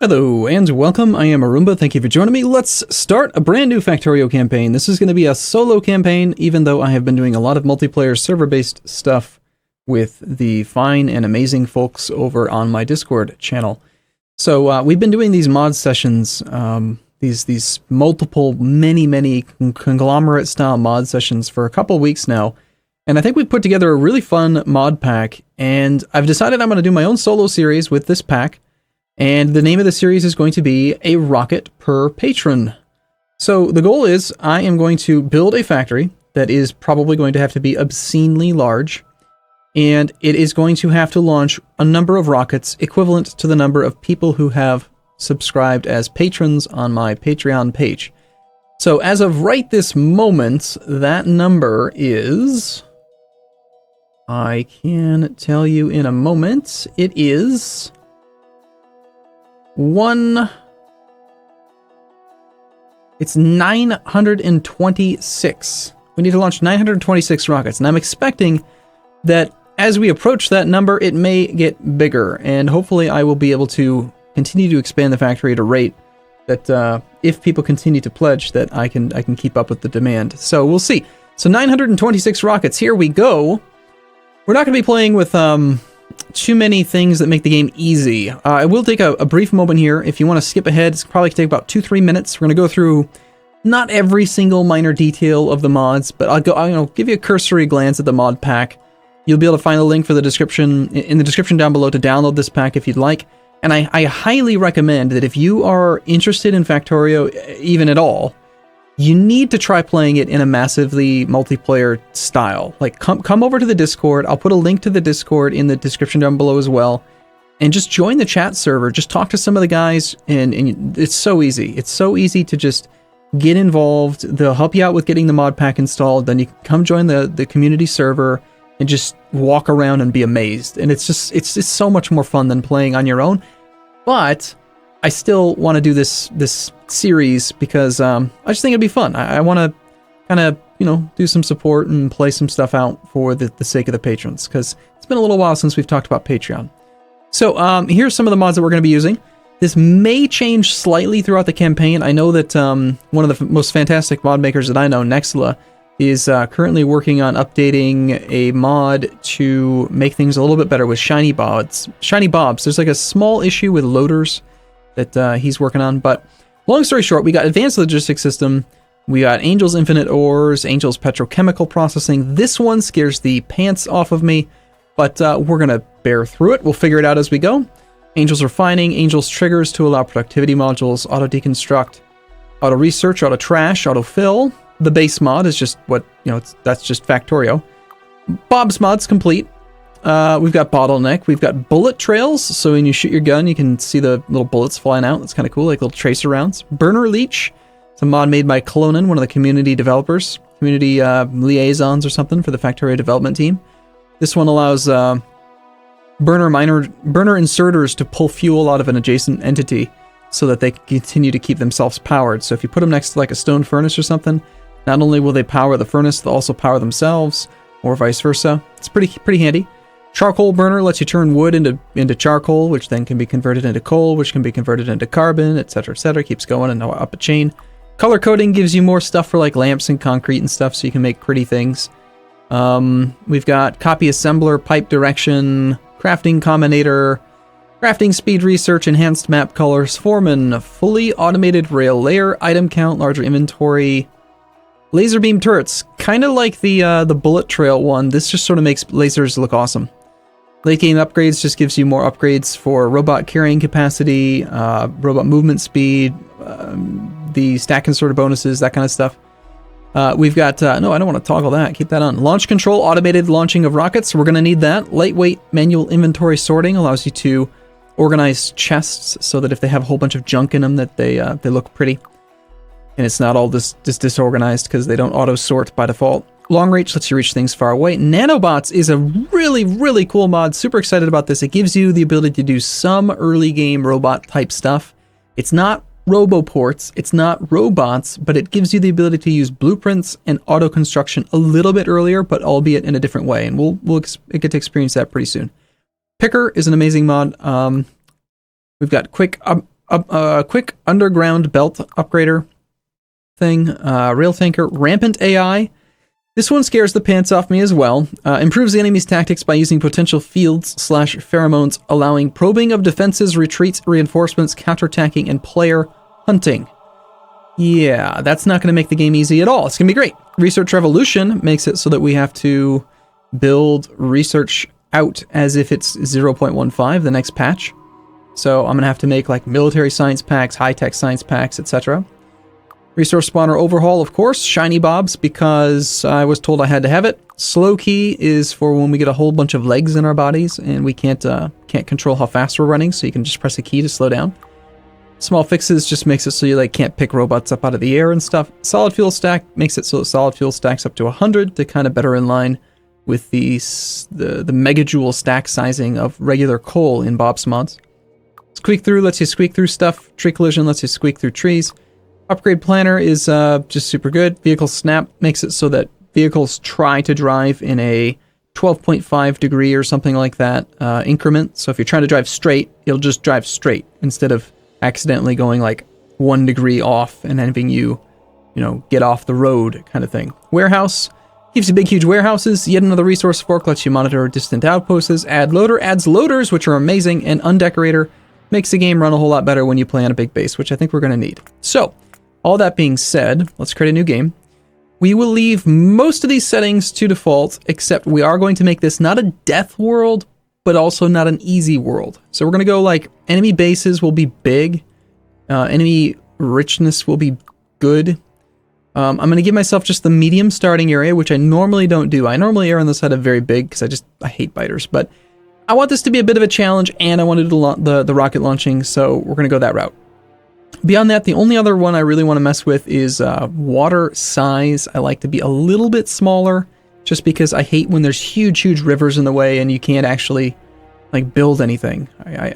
Hello and welcome, I am Arumba, thank you for joining me. Let's start a brand new Factorio campaign. This is going to be a solo campaign, even though I have been doing a lot of multiplayer server-based stuff with the fine and amazing folks over on my Discord channel. So we've been doing these mod sessions, these multiple, many conglomerate-style mod sessions for a couple weeks now. And I think we've put together a really fun mod pack, and I've decided I'm going to do my own solo series with this pack. And the name of the series is going to be A Rocket Per Patron. So the goal is I am going to build a factory that is probably going to have to be obscenely large, and it is going to have to launch a number of rockets equivalent to the number of people who have subscribed as patrons on my Patreon page. So as of right this moment, that number is... I can tell you in a moment. It is... It's 926. We need to launch 926 rockets, and I'm expecting that as we approach that number, it may get bigger, and hopefully I will be able to continue to expand the factory at a rate that, if people continue to pledge, that I can keep up with the demand. So we'll see. So 926 rockets, here we go. We're not going to be playing with too many things that make the game easy. I will take a brief moment here. If you want to skip ahead, it's probably take about 2-3 minutes. We're going to go through not every single minor detail of the mods, but I'll give you a cursory glance at the mod pack. You'll be able to find a link for the description in the description down below to download this pack if you'd like. And I highly recommend that if you are interested in Factorio, even at all, you need to try playing it in a massively multiplayer style. Like, come over to the Discord. I'll put a link to the Discord in the description down below as well. And just join the chat server. Just talk to some of the guys, and it's so easy. It's so easy to just get involved. They'll help you out with getting the mod pack installed. Then you can come join the community server and just walk around and be amazed. And it's just so much more fun than playing on your own. But I still want to do this series because I just think it'd be fun. I want to kind of, do some support and play some stuff out for the sake of the patrons, because it's been a little while since we've talked about Patreon. So here's some of the mods that we're going to be using. This may change slightly throughout the campaign. I know that one of the most fantastic mod makers that I know, Nexla, is currently working on updating a mod to make things a little bit better with shiny bobs. Shiny bobs. There's like a small issue with loaders that he's working on, but long story short, we got Advanced Logistics System, we got Angel's Infinite Ores, Angel's Petrochemical Processing. This one scares the pants off of me, but we're gonna bear through it. We'll figure it out as we go. Angel's Refining, Angel's Triggers to allow productivity modules, Auto Deconstruct, Auto Research, Auto Trash, Auto Fill. The base mod is just what, that's just Factorio. Bob's mod's complete. We've got Bottleneck, we've got Bullet Trails, so when you shoot your gun, you can see the little bullets flying out. That's kind of cool, like little tracer rounds. Burner Leech, it's a mod made by Clonin, one of the community developers, community liaisons or something for the Factorio development team. This one allows burner inserters to pull fuel out of an adjacent entity so that they can continue to keep themselves powered. So if you put them next to like a stone furnace or something, not only will they power the furnace, they'll also power themselves, or vice versa. It's pretty handy. Charcoal burner lets you turn wood into charcoal, which then can be converted into coal, which can be converted into carbon, etc., etc. Keeps going and up a chain. Color coding gives you more stuff for like lamps and concrete and stuff, so you can make pretty things. We've got copy assembler, pipe direction, crafting combinator, crafting speed research, enhanced map colors, foreman, fully automated rail layer, item count, larger inventory. Laser beam turrets, kind of like the bullet trail one. This just sort of makes lasers look awesome. Late game upgrades just gives you more upgrades for robot carrying capacity, robot movement speed, the stack and sort of bonuses, that kind of stuff. We've got, no, I don't want to toggle that. Keep that on. Launch control, automated launching of rockets. We're going to need that. Lightweight manual inventory sorting allows you to organize chests so that if they have a whole bunch of junk in them that they look pretty. And it's not all just disorganized because they don't auto-sort by default. Long Reach lets you reach things far away. Nanobots is a really cool mod. Super excited about this. It gives you the ability to do some early game robot type stuff. It's not roboports, it's not robots, but it gives you the ability to use blueprints and auto construction a little bit earlier, but albeit in a different way. And we'll get to experience that pretty soon. Picker is an amazing mod. We've got quick a quick underground belt upgrader thing. Rail tanker, rampant AI. This one scares the pants off me as well. Improves the enemy's tactics by using potential fields/pheromones, allowing probing of defenses, retreats, reinforcements, counterattacking, and player hunting. Yeah, that's not going to make the game easy at all. It's going to be great. Research Revolution makes it so that we have to build research out as if it's 0.15, the next patch. So I'm going to have to make like military science packs, high-tech science packs, etc. Resource spawner overhaul, of course. Shiny Bobs, because I was told I had to have it. Slow key is for when we get a whole bunch of legs in our bodies and we can't control how fast we're running, so you can just press a key to slow down. Small fixes just makes it so you like can't pick robots up out of the air and stuff. Solid fuel stack makes it so that solid fuel stacks up to 100 to kind of better in line with the megajoule stack sizing of regular coal in Bob's mods. Squeak through lets you squeak through stuff. Tree collision lets you squeak through trees. Upgrade planner is just super good. Vehicle snap makes it so that vehicles try to drive in a 12.5 degree or something like that increment. So if you're trying to drive straight, it'll just drive straight instead of accidentally going like 1 degree off and having you get off the road kind of thing. Warehouse gives you big, huge warehouses. Yet another resource fork lets you monitor distant outposts. Add loader adds loaders, which are amazing. And undecorator makes the game run a whole lot better when you play on a big base, which I think we're going to need. So, all that being said, let's create a new game. We will leave most of these settings to default, except we are going to make this not a death world, but also not an easy world. So we're going to go like enemy bases will be big. Enemy richness will be good. I'm going to give myself just the medium starting area, which I normally don't do. I normally err on the side of very big because I hate biters. But I want this to be a bit of a challenge, and I want to do the rocket launching, so we're going to go that route. Beyond that, the only other one I really want to mess with is water size. I like to be a little bit smaller, just because I hate when there's huge, huge rivers in the way and you can't actually like build anything.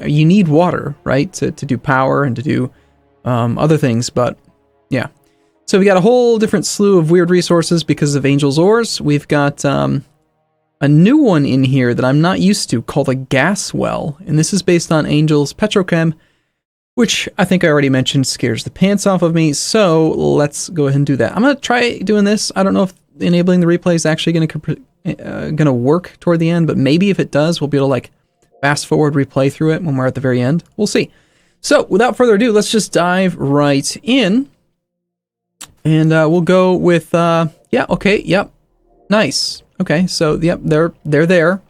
You need water, right, to do power and to do other things, but yeah. So we got a whole different slew of weird resources because of Angel's Ores. We've got a new one in here that I'm not used to called a gas well, and this is based on Angel's Petrochem, which I think I already mentioned scares the pants off of me, so let's go ahead and do that. I'm going to try doing this. I don't know if enabling the replay is actually going to work toward the end, but maybe if it does, we'll be able to like fast forward replay through it when we're at the very end. We'll see. So without further ado, let's just dive right in. And we'll go with, yeah, okay, yep, nice. Okay, so, yep, they're there.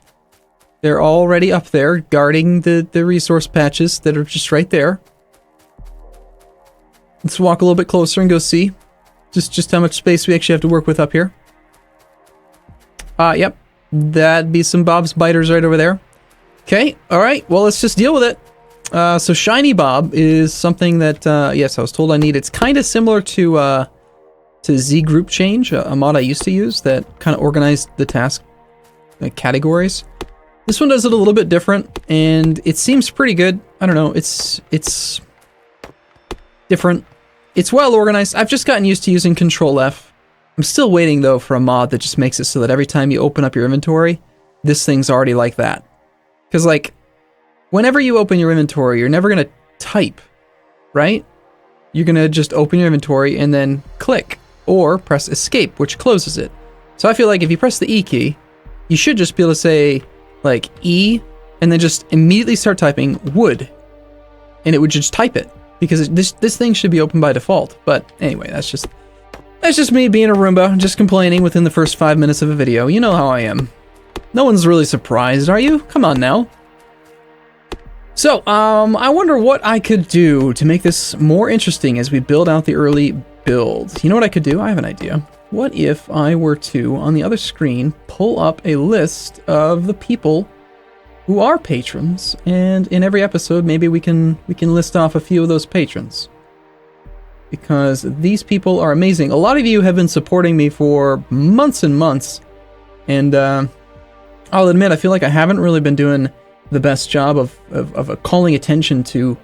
They're already up there, guarding the resource patches that are just right there. Let's walk a little bit closer and go see just how much space we actually have to work with up here. Yep, that'd be some Bob's biters right over there. Okay, all right, well, let's just deal with it. So Shiny Bob is something that, yes, I was told I need. It's kind of similar to Z Group Change, a mod I used to use that kind of organized the task categories. This one does it a little bit different, and it seems pretty good. I don't know, it's different. It's well organized. I've just gotten used to using Control F. I'm still waiting, though, for a mod that just makes it so that every time you open up your inventory, this thing's already like that. Because, like, whenever you open your inventory, you're never going to type, right? You're going to just open your inventory and then click, or press Escape, which closes it. So I feel like if you press the E key, you should just be able to say, like, E, and then just immediately start typing wood, and it would just type it, because this thing should be open by default. But anyway, that's just me being a Roomba, just complaining within the first 5 minutes of a video. You know how I am. No one's really surprised, are you? Come on now. So, I wonder what I could do to make this more interesting as we build out the early build. You know what I could do? I have an idea. What if I were to, on the other screen, pull up a list of the people who are patrons, and in every episode, maybe we can list off a few of those patrons. Because these people are amazing. A lot of you have been supporting me for months and months, and I'll admit, I feel like I haven't really been doing the best job of calling attention to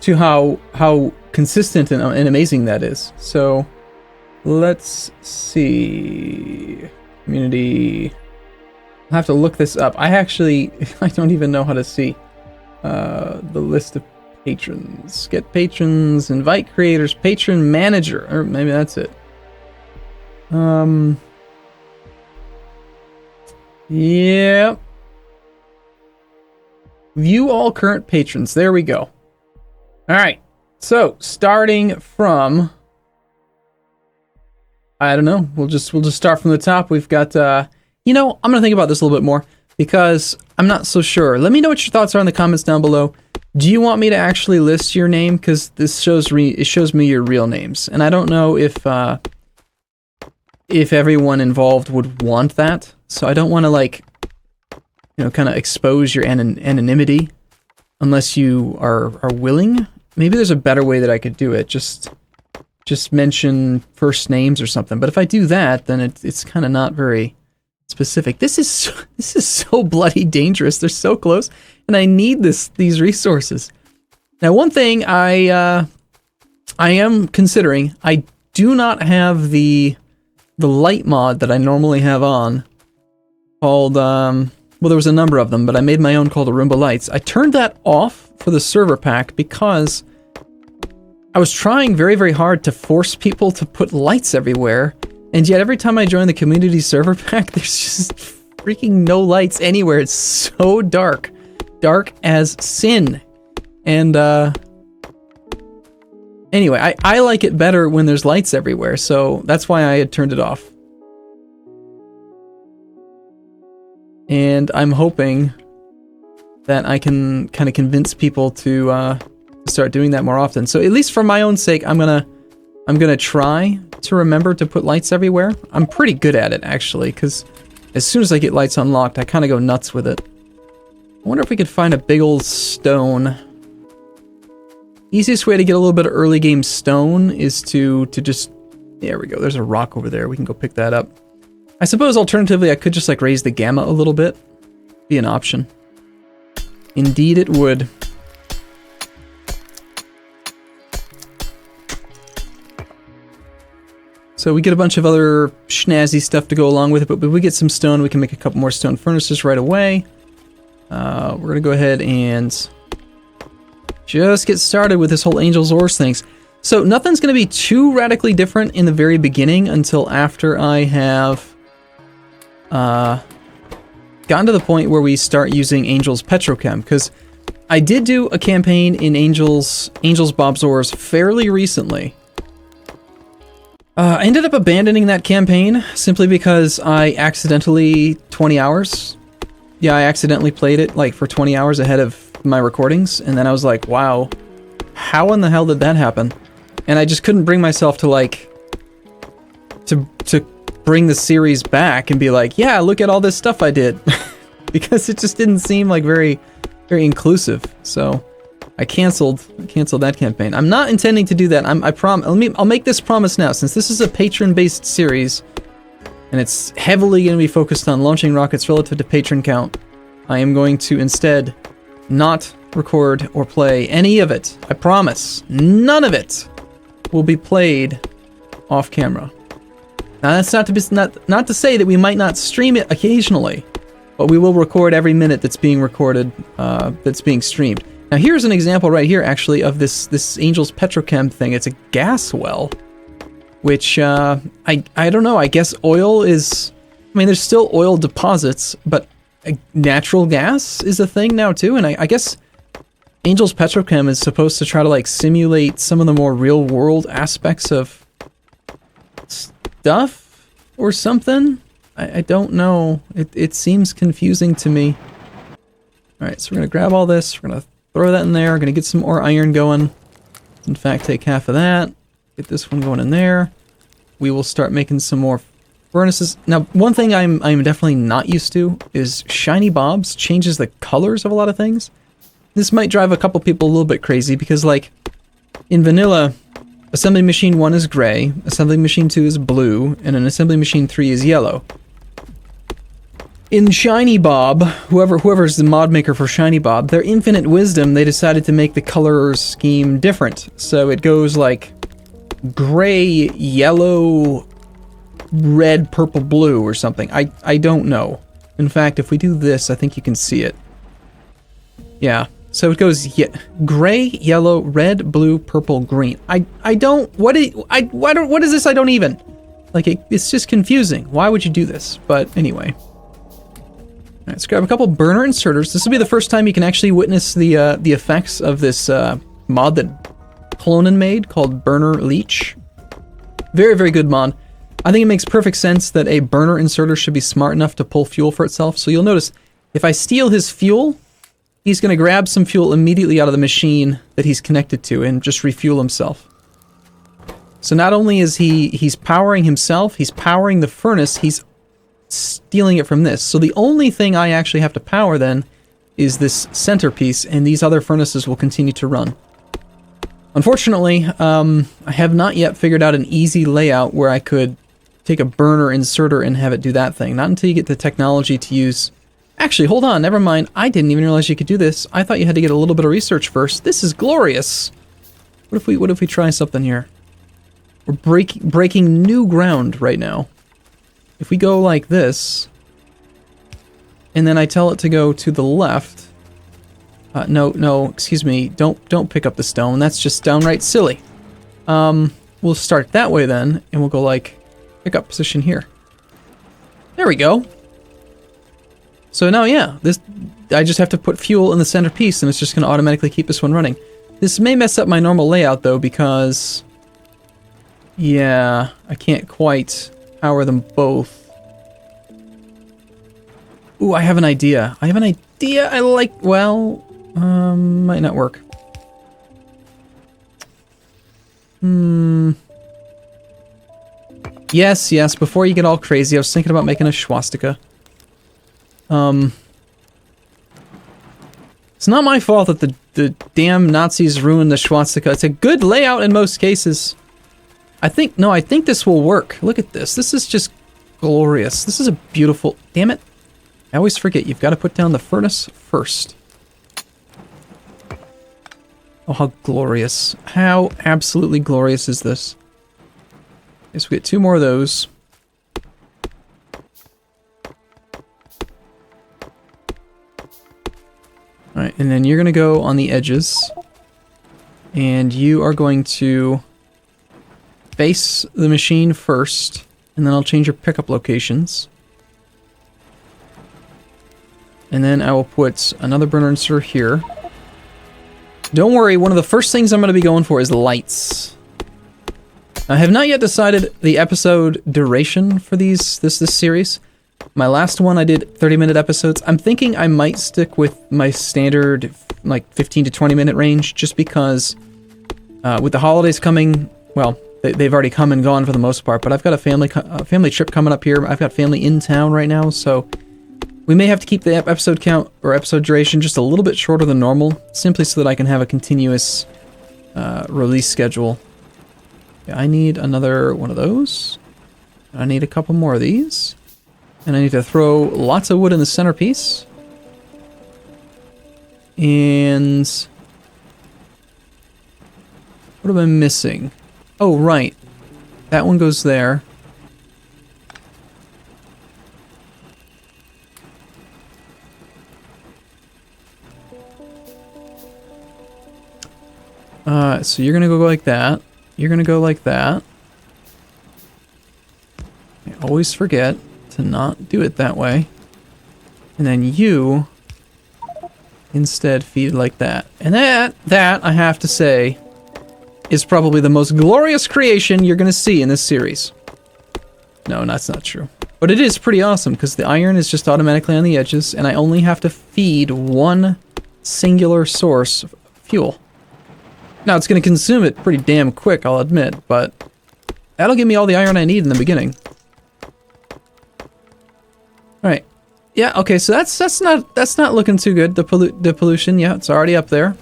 how consistent and amazing that is. So let's see. Community. I'll have to look this up. I don't even know how to see the list of Patrons. Get patrons. Invite creators. Patron manager. Or maybe that's it. Yeah. View all current patrons. There we go. Alright. So, starting from... I don't know. We'll just start from the top. We've got, you know, I'm going to think about this a little bit more because I'm not so sure. Let me know what your thoughts are in the comments down below. Do you want me to actually list your name? Because this shows me your real names. And I don't know if everyone involved would want that. So I don't want to, like, you know, kind of expose your anonymity unless you are willing. Maybe there's a better way that I could do it. Just mention first names or something. But if I do that, then it's kind of not very specific. This is so bloody dangerous. They're so close, and I need these resources. Now, one thing I am considering, I do not have the light mod that I normally have on called well, there was a number of them, but I made my own called Arumba Lights. I turned that off for the server pack because I was trying very, very hard to force people to put lights everywhere, and yet every time I join the community server pack, there's just freaking no lights anywhere. It's so dark. Dark as sin. And, anyway, I like it better when there's lights everywhere, so that's why I had turned it off. And I'm hoping that I can kind of convince people to start doing that more often. So at least for my own sake, I'm gonna try to remember to put lights everywhere. I'm pretty good at it, actually, because as soon as I get lights unlocked, I kind of go nuts with it. I wonder if we could find a big old stone. Easiest way to get a little bit of early game stone is to just... There we go, there's a rock over there. We can go pick that up. I suppose alternatively I could just like raise the gamma a little bit. Be an option. Indeed it would. So we get a bunch of other snazzy stuff to go along with it, but if we get some stone, we can make a couple more stone furnaces right away. We're gonna go ahead and just get started with this whole Angel's Ores things. So nothing's gonna be too radically different in the very beginning until after I have gotten to the point where we start using Angel's Petrochem, because I did do a campaign in Angel's Bob's Ores fairly recently. I ended up abandoning that campaign simply because I accidentally 20 hours. Yeah, I accidentally played it like for 20 hours ahead of my recordings, and then I was like, wow, how in the hell did that happen? And I just couldn't bring myself to like to bring the series back and be like, yeah, look at all this stuff I did. Because it just didn't seem like very inclusive. So I canceled that campaign. I'm not intending to do that. I'll make this promise now, since this is a patron-based series and it's heavily going to be focused on launching rockets relative to patron count. I am going to instead not record or play any of it. I promise. None of it will be played off camera. Now that's not to say that we might not stream it occasionally, but we will record every minute that's being recorded, that's being streamed. Now here's an example right here, actually, of this Angel's Petrochem thing. It's a gas well, which I don't know. I guess oil is. I mean, there's still oil deposits, but natural gas is a thing now too. And I guess Angel's Petrochem is supposed to try to like simulate some of the more real world aspects of stuff or something. I don't know. It seems confusing to me. Alright, so we're gonna grab all this, we're gonna throw that in there, we're gonna get some more iron going. In fact, take half of that, get this one going in there. We will start making some more furnaces. Now, one thing I'm definitely not used to is Shiny Bobs changes the colors of a lot of things. This might drive a couple people a little bit crazy because, like, in vanilla, Assembly Machine 1 is gray, Assembly Machine 2 is blue, and an Assembly Machine 3 is yellow. In Shiny Bob, whoever's the mod maker for Shiny Bob, their infinite wisdom, they decided to make the color scheme different. So it goes like gray, yellow, red, purple, blue, or something. I don't know. In fact, if we do this, I think you can see it. Yeah. So it goes gray, yellow, red, blue, purple, green. I don't, what is this? I don't even, like, it's just confusing. Why would you do this? But anyway. All right, let's grab a couple burner inserters. This will be the first time you can actually witness the effects of this mod that Clonin made called Burner Leech. Very, very good mod. I think it makes perfect sense that a burner inserter should be smart enough to pull fuel for itself. So you'll notice, if I steal his fuel, he's going to grab some fuel immediately out of the machine that he's connected to and just refuel himself. So not only is he's powering himself, he's powering the furnace, he's stealing it from this. So the only thing I actually have to power then is this centerpiece, and these other furnaces will continue to run. Unfortunately, I have not yet figured out an easy layout where I could take a burner inserter and have it do that thing. Not until you get the technology to use... Actually, hold on, never mind. I didn't even realize you could do this. I thought you had to get a little bit of research first. This is glorious. What if we try something here? We're breaking new ground right now. If we go like this, and then I tell it to go to the left... no, excuse me. Don't pick up the stone. That's just downright silly. We'll start that way then, and we'll go like, pick up position here. There we go. So now, yeah, I just have to put fuel in the centerpiece, and it's just going to automatically keep this one running. This may mess up my normal layout, though, because... yeah, I can't quite power them both. Ooh, I have an idea. I like... well... might not work. Yes, before you get all crazy, I was thinking about making a swastika. It's not my fault that the damn Nazis ruined the swastika. It's a good layout in most cases. I think this will work. Look at this. This is just glorious. This is a beautiful... damn it. I always forget, you've got to put down the furnace first. Oh, how glorious. How absolutely glorious is this? Okay, so we get 2 more of those. Alright, and then you're going to go on the edges. And you are going to face the machine first. And then I'll change your pickup locations. And then I will put another burner inserter here. Don't worry, one of the first things I'm going to be going for is lights. I have not yet decided the episode duration for this series. My last one I did 30-minute episodes. I'm thinking I might stick with my standard like 15 to 20-minute range, just because with the holidays coming, well, they've already come and gone for the most part, but I've got a family trip coming up here. I've got family in town right now, so we may have to keep the episode count or episode duration just a little bit shorter than normal, simply so that I can have a continuous release schedule. Yeah, I need another one of those. I need a couple more of these. And I need to throw lots of wood in the centerpiece. And what am I missing? Oh, right. That one goes there. So you're gonna go like that. You're gonna go like that. I always forget to not do it that way. And then you instead feed like that. And that I have to say is probably the most glorious creation you're gonna see in this series. No, that's not true. But it is pretty awesome because the iron is just automatically on the edges and I only have to feed one singular source of fuel. Now, it's going to consume it pretty damn quick, I'll admit, but that'll give me all the iron I need in the beginning. Alright. Yeah, okay, so that's not looking too good. The pollution, yeah, it's already up there.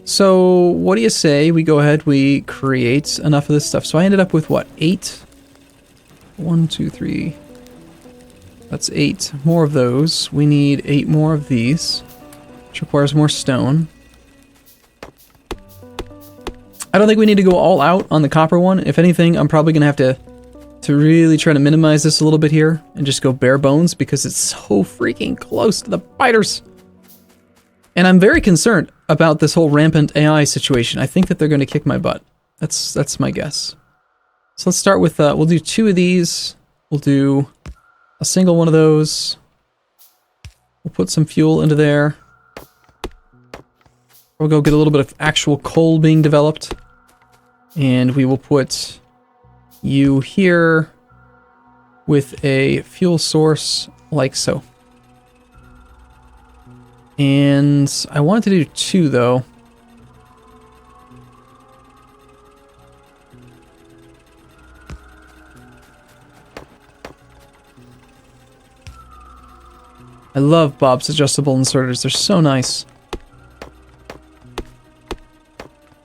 So, what do you say we go ahead, we create enough of this stuff. So I ended up with, what, 8? 1, 2, 3. That's 8 more of those. We need 8 more of these, which requires more stone. I don't think we need to go all out on the copper one. If anything, I'm probably going to have to to really try to minimize this a little bit here and just go bare bones because it's so freaking close to the fighters. And I'm very concerned about this whole rampant AI situation. I think that they're going to kick my butt. That's my guess. So let's start with, we'll do 2 of these. We'll do a single one of those. We'll put some fuel into there. We'll go get a little bit of actual coal being developed. And we will put you here with a fuel source like so. And I wanted to do 2 though. I love Bob's adjustable inserters. They're so nice.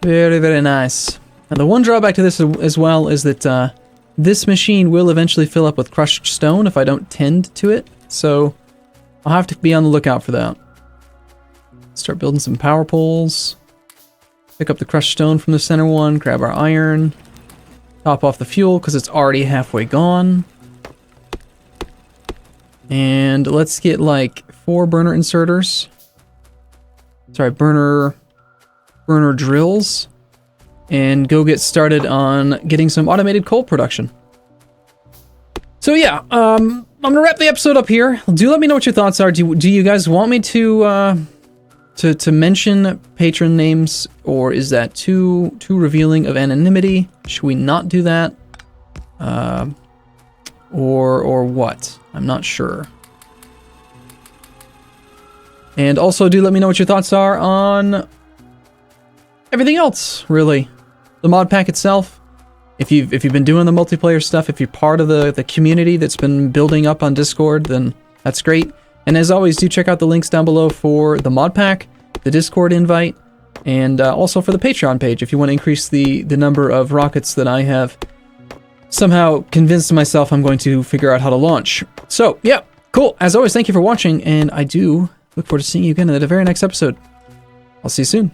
Very, very nice. And the one drawback to this as well is that this machine will eventually fill up with crushed stone if I don't tend to it. So I'll have to be on the lookout for that. Start building some power poles. Pick up the crushed stone from the center one. Grab our iron. Top off the fuel because it's already halfway gone. And let's get like 4 burner inserters. Sorry, burner drills. And go get started on getting some automated coal production. So yeah, I'm gonna wrap the episode up here. Do let me know what your thoughts are. Do you guys want me to mention patron names, or is that too revealing of anonymity? Should we not do that? Or what? I'm not sure. And also do let me know what your thoughts are on everything else, really. The mod pack itself. If you've been doing the multiplayer stuff, if you're part of the community that's been building up on Discord, then that's great. And as always, do check out the links down below for the mod pack, the Discord invite, and also for the Patreon page if you want to increase the number of rockets that I have somehow convinced myself I'm going to figure out how to launch. So, yeah, cool. As always, thank you for watching, and I do look forward to seeing you again in the very next episode. I'll see you soon.